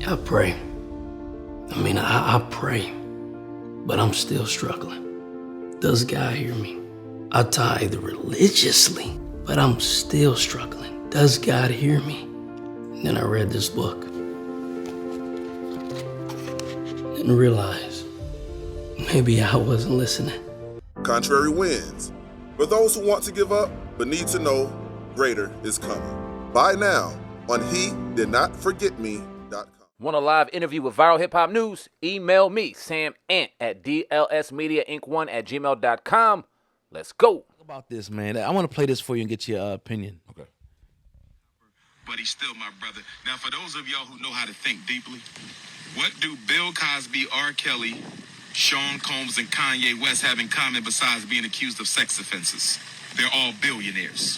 I pray. I pray, but I'm still struggling. Does God hear me? I tithe religiously, but I'm still struggling. Does God hear me? And then I read this book and realized maybe I wasn't listening. Contrary wins. For those who want to give up but need to know greater is coming. Buy now on HeDidNotForgetMe.com. Want a live interview with Viral Hip Hop News? Email me, Sam Ant at dlsmediainc1@gmail.com. Let's go. About this, man. I want to play this for you and get your opinion. Okay. But he's still my brother. Now, for those of y'all who know how to think deeply, what do Bill Cosby, R. Kelly, Sean Combs, and Kanye West have in common besides being accused of sex offenses? They're all billionaires.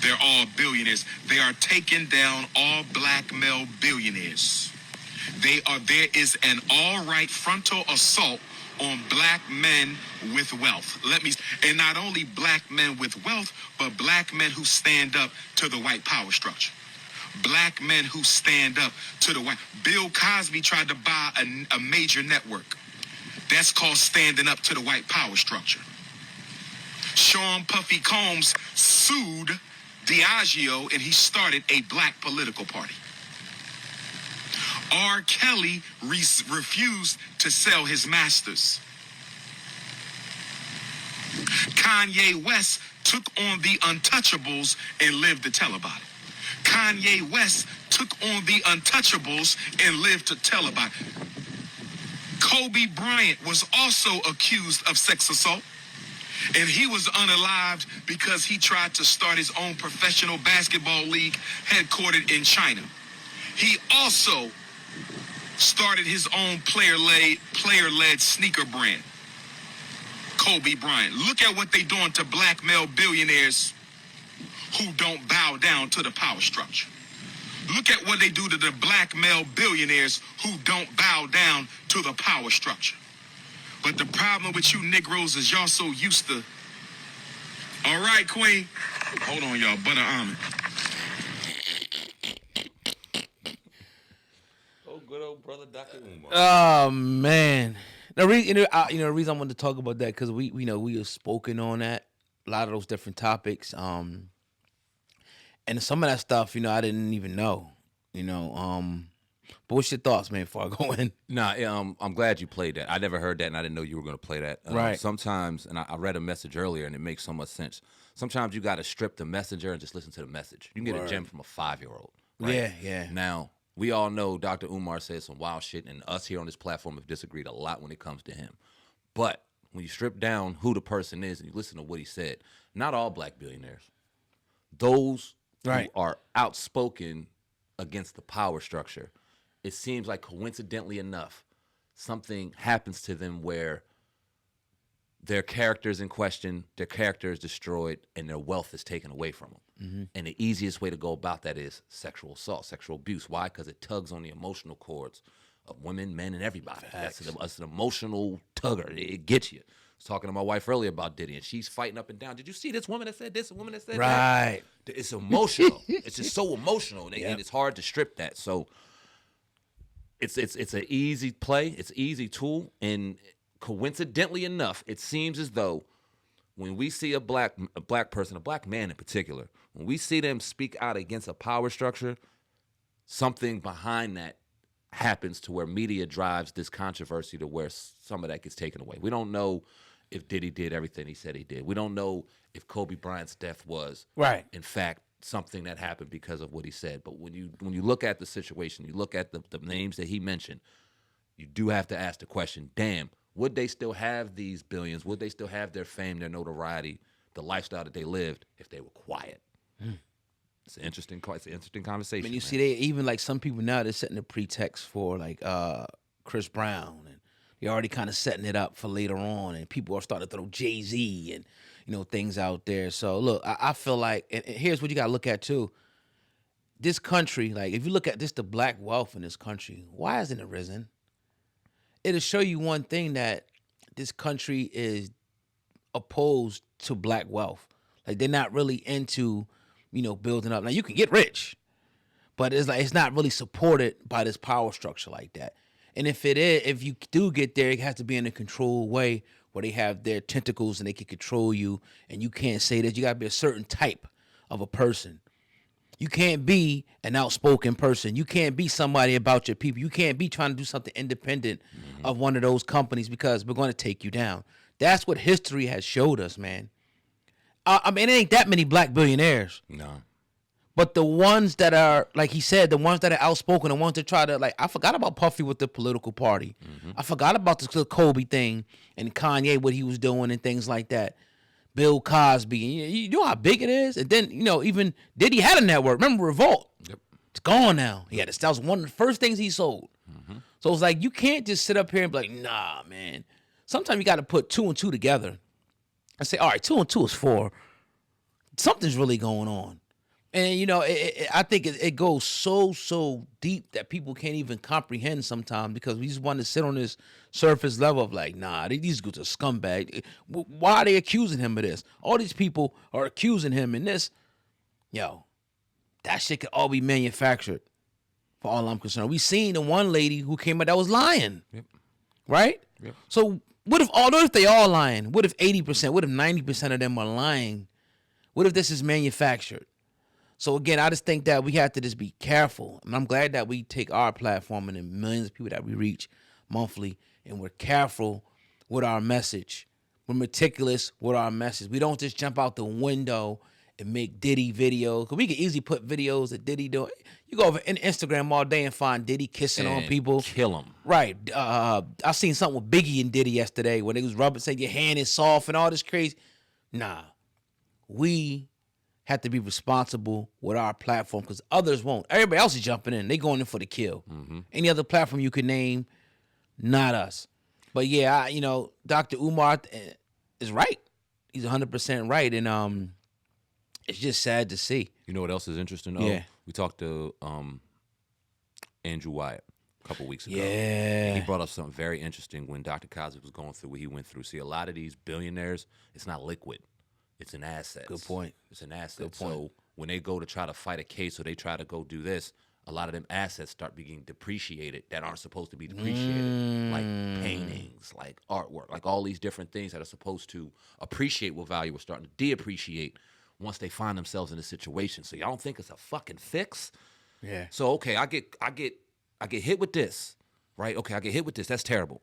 They're all billionaires. They are taking down all black male billionaires. There is an all-right frontal assault on black men with wealth. And not only black men with wealth, but black men who stand up to the white power structure. Black men who stand up to the white. Bill Cosby tried to buy a major network. That's called standing up to the white power structure. Sean Puffy Combs sued Diageo and he started a black political party. R. Kelly refused to sell his masters. Kanye West took on the Untouchables and lived to tell about it. Kanye West took on the Untouchables and lived to tell about it. Kobe Bryant was also accused of sex assault, and he was unalived because he tried to start his own professional basketball league headquartered in China. He also started his own player-led sneaker brand. Kobe Bryant. Look at what they doing to black male billionaires who don't bow down to the power structure. Look at what they do to the black male billionaires who don't bow down to the power structure. But the problem with you Negroes is y'all so used to. All right, Queen. Hold on, y'all. Butter almond. Oh, good old brother, Dr. Umar. Oh man, the reason the reason I wanted to talk about that because we have spoken on that a lot of those different topics. And some of that stuff I didn't even know. But what's your thoughts, man? Before I go in, I'm glad you played that. I never heard that, and I didn't know you were going to play that. Right. Sometimes, and I read a message earlier, and it makes so much sense. Sometimes you got to strip the messenger and just listen to the message. You can get a gem from a 5-year-old. Right? Yeah. Now, we all know Dr. Umar said some wild shit, and us here on this platform have disagreed a lot when it comes to him. But when you strip down who the person is and you listen to what he said, not all black billionaires. Those who are outspoken against the power structure, it seems like coincidentally enough, something happens to them where their character is in question, their character is destroyed, and their wealth is taken away from them. Mm-hmm. And the easiest way to go about that is sexual assault, sexual abuse. Why? Because it tugs on the emotional cords of women, men, and everybody. That's an emotional tugger. It gets you. I was talking to my wife earlier about Diddy, and she's fighting up and down. Did you see this woman that said this, a woman that said that? Right. It's emotional. It's just so emotional, and it's hard to strip that. So it's an easy play. It's an easy tool, and coincidentally enough, it seems as though when we see a black person, a black man in particular, when we see them speak out against a power structure, something behind that happens to where media drives this controversy to where some of that gets taken away. We don't know if Diddy did everything he said he did. We don't know if Kobe Bryant's death was, in fact, something that happened because of what he said. But when you look at the situation, you look at the names that he mentioned, you do have to ask the question, damn, would they still have these billions? Would they still have their fame, their notoriety, the lifestyle that they lived if they were quiet? It's an interesting conversation. And you see, they even like some people now they're setting a pretext for like Chris Brown, and they're already kind of setting it up for later on, and people are starting to throw Jay-Z and things out there. So look, I feel like, and here's what you got to look at too. This country, like if you look at just the black wealth in this country, why hasn't it risen? It'll show you one thing, that this country is opposed to black wealth. Like they're not really into, building up. Now you can get rich, but it's not really supported by this power structure like that. And if you do get there, it has to be in a controlled way where they have their tentacles and they can control you, and you can't say that. You got to be a certain type of a person. You can't be an outspoken person. You can't be somebody about your people. You can't be trying to do something independent of one of those companies because we're going to take you down. That's what history has showed us, man. I mean, it ain't that many black billionaires. No. But the ones that are, like he said, the ones that are outspoken, the ones that try to, like, I forgot about Puffy with the political party. I forgot about the Kobe thing and Kanye, what he was doing and things like that. Bill Cosby. You know how big it is? And then, even Diddy had a network. Remember Revolt? Yep. It's gone now. That was one of the first things he sold. So it's like, you can't just sit up here and be like, nah, man. Sometimes you got to put 2 and 2 together and say, all right, 2 and 2 is 4. Something's really going on. And, I think it goes so deep that people can't even comprehend sometimes because we just want to sit on this surface level of like, nah, these guys are scumbag. Why are they accusing him of this? All these people are accusing him in this. That shit could all be manufactured for all I'm concerned. We seen the one lady who came out that was lying. Yep. Right? Yep. So what if they all lying? What if 80%? What if 90% of them are lying? What if this is manufactured? So again, I just think that we have to just be careful. And I'm glad that we take our platform and the millions of people that we reach monthly, and we're careful with our message. We're meticulous with our message. We don't just jump out the window and make Diddy videos. Because we can easily put videos that Diddy doing. You go over in Instagram all day and find Diddy kissing on people. Kill him. Right. I seen something with Biggie and Diddy yesterday when they was rubbing, saying your hand is soft and all this crazy. Nah. We have to be responsible with our platform because others won't. Everybody else is jumping in. They going in for the kill. Any other platform you could name, not us. But yeah, Dr. Umar is right. He's 100% right. And it's just sad to see. You know what else is interesting, though? Yeah. We talked to Andrew Wyatt a couple weeks ago. Yeah. And he brought up something very interesting when Dr. Cosby was going through what he went through. See, a lot of these billionaires, it's not liquid. It's an asset. Good point. It's an asset. Good point. So when they go to try to fight a case or they try to go do this, a lot of them assets start being depreciated that aren't supposed to be depreciated, like paintings, like artwork, like all these different things that are supposed to appreciate what value are starting to depreciate once they find themselves in a situation. So y'all don't think it's a fucking fix? Yeah. So okay, I get hit with this, right? Okay, I get hit with this. That's terrible.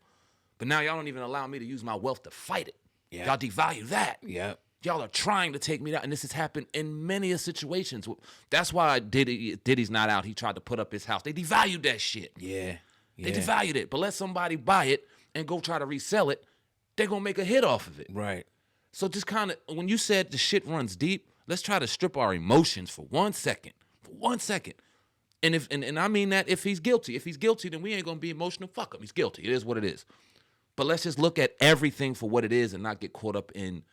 But now y'all don't even allow me to use my wealth to fight it. Yeah. Y'all devalue that. Yeah. Y'all are trying to take me down, and this has happened in many situations. That's why Diddy's not out. He tried to put up his house. They devalued that shit. Yeah. They devalued it. But let somebody buy it and go try to resell it. They're going to make a hit off of it. Right. So just kind of, when you said the shit runs deep, let's try to strip our emotions for 1 second. For 1 second. And I mean that if he's guilty. If he's guilty, then we ain't going to be emotional. Fuck him. He's guilty. It is what it is. But let's just look at everything for what it is and not get caught up in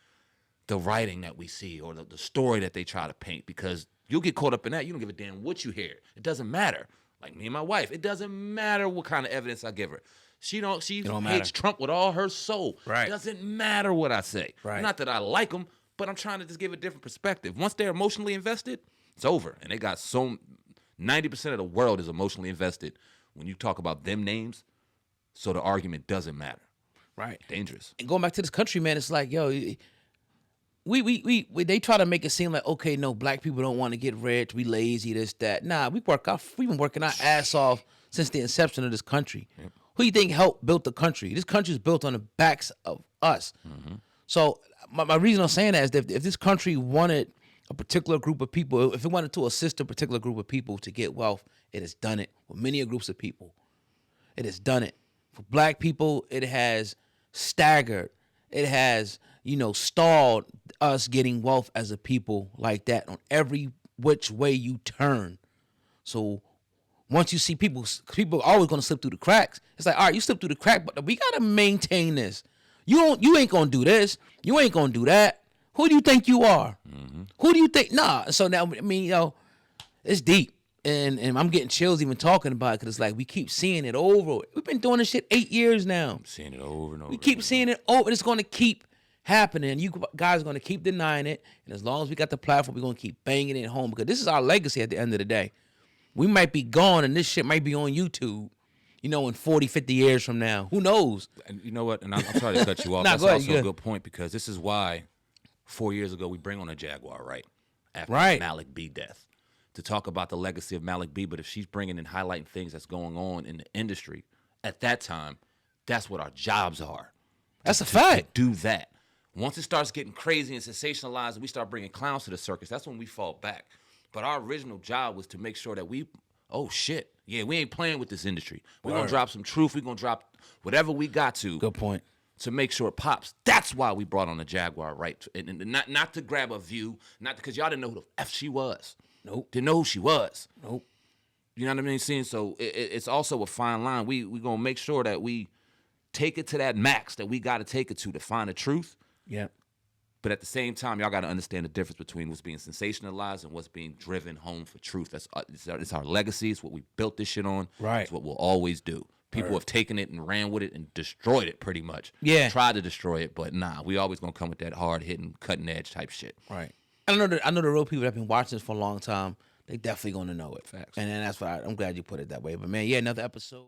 the writing that we see or the story that they try to paint, because you'll get caught up in that. You don't give a damn what you hear. It doesn't matter. Like me and my wife, it doesn't matter what kind of evidence I give her. She hates Trump with all her soul. Right. It doesn't matter what I say. Right. Not that I like them, but I'm trying to just give a different perspective. Once they're emotionally invested, it's over. And they got 90% of the world is emotionally invested when you talk about them names, so the argument doesn't matter. Right. Dangerous. And going back to this country, man, it's like, yo, they try to make it seem like, okay, no, black people don't want to get rich, we lazy, this, that. Nah, we've been working our ass off since the inception of this country. Yep. Who do you think helped build the country? This country is built on the backs of us. Mm-hmm. So my reason I'm saying that is that if this country wanted a particular group of people, if it wanted to assist a particular group of people to get wealth, it has done it with many groups of people. It has done it. For black people, it has staggered. It has, stalled us getting wealth as a people like that on every which way you turn. So once you see people are always going to slip through the cracks. It's like, all right, you slip through the crack, but we got to maintain this. You ain't going to do this. You ain't going to do that. Who do you think you are? Mm-hmm. Who do you think? Nah. So now, it's deep. And I'm getting chills even talking about it because it's like we keep seeing it over. We've been doing this shit 8 years now. I'm seeing it over and over. We keep seeing it over, and it's going to keep happening. You guys are going to keep denying it. And as long as we got the platform, we're going to keep banging it home because this is our legacy at the end of the day. We might be gone, and this shit might be on YouTube. You know, in 40, 50 years from now, who knows? And you know what? And I'm sorry to cut you off. Nah, That's go ahead, also you a good. good point because this is why 4 years ago we bring on a Jaguar, right? After Right. Malik B death, to talk about the legacy of Malik B. But if she's bringing and highlighting things that's going on in the industry at that time, that's what our jobs are. That's a To fact. do that. Once it starts getting crazy and sensationalized, and we start bringing clowns to the circus, that's when we fall back. But our original job was to make sure that we, oh shit, yeah, we ain't playing with this industry. We're gonna drop some truth. We're gonna drop whatever we got to. Good point. To make sure it pops. That's why we brought on the Jaguar, right? And not to grab a view, not because y'all didn't know who the F she was. Nope. Didn't know who she was. Nope. You know what I mean? Seeing so it's also a fine line. We gonna make sure that we take it to that max that we got to take it to find the truth. Yeah. But at the same time, y'all got to understand the difference between what's being sensationalized and what's being driven home for truth. It's our legacy. It's what we built this shit on. Right. It's what we'll always do. People have taken it and ran with it and destroyed it pretty much. Yeah. Tried to destroy it, but nah, we always gonna come with that hard hitting, cutting edge type shit. Right. I know the real people that have been watching this for a long time. They definitely gonna know it. Facts. And then that's why I'm glad you put it that way. But man, yeah, another episode.